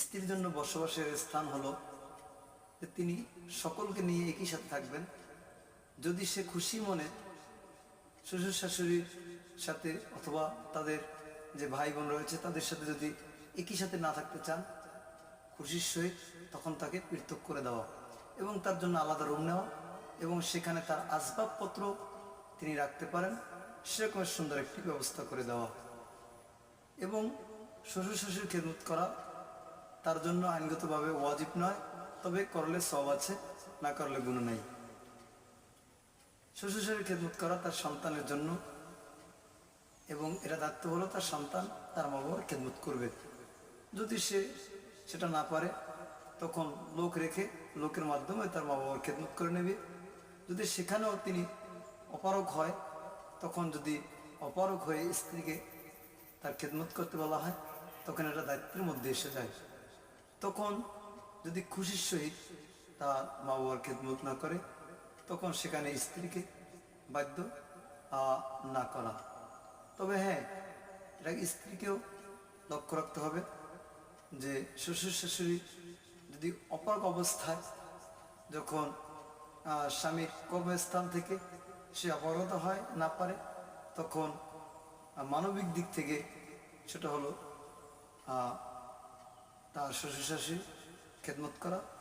স্ত্রীর জন্য বসবাসের স্থান হলো যে তিনি সকলকে নিয়ে একই সাথে থাকবেন। যদি সে খুশি মনে শ্বশুর শাশুড়ির সাথে অথবা তাদের যে ভাই বোন রয়েছে তাদের সাথে যদি একই সাথে না থাকতে চান খুশির সহিত, তখন তাকে পৃথক করে দেওয়া এবং তার জন্য আলাদা রুম নেওয়া এবং সেখানে তার আসবাবপত্র তিনি রাখতে পারেন সেরকমের সুন্দর একটি ব্যবস্থা করে দেওয়া। এবং শ্বশুর শাশুড়ির খেদমত করা তার জন্য আইনগতভাবে ওয়াজিব নয়, তবে করলে সওয়াব আছে, না করলে গুনাহ নাই। শ্বশুর শাশুড়ির খেদমত করা তার সন্তানের জন্য, এবং এটা দায়িত্ব হলো তার সন্তান তার মা বাবার খেদমত করবে। যদি সে সেটা না পারে তখন লোক রেখে লোকের মাধ্যমে তার মা বাবার খেদমত করে নেবে। যদি সেখানেও তিনি অপারগ হয়, তখন যদি অপারগ হয়ে স্ত্রীকে তার খেদমত করতে বলা হয় তখন এটা দায়িত্বের মধ্যে এসে যায়। তখন যদি খুশির সহিত তার মা বাবার খেদমত না করে তখন সেখানে স্ত্রীকে বাধ্য না করা। তবে হ্যাঁ, এটা স্ত্রীকেও লক্ষ্য রাখতে হবে যে শ্বশুর শাশুড়ি যদি অপারগ অবস্থায় যখন স্বামীর কর্মস্থান থেকে সে অপারগতা হয় না পারে, তখন মানবিক দিক থেকে সেটা হলো তার শ্বশুর শাশুড়ি খেদমত করা।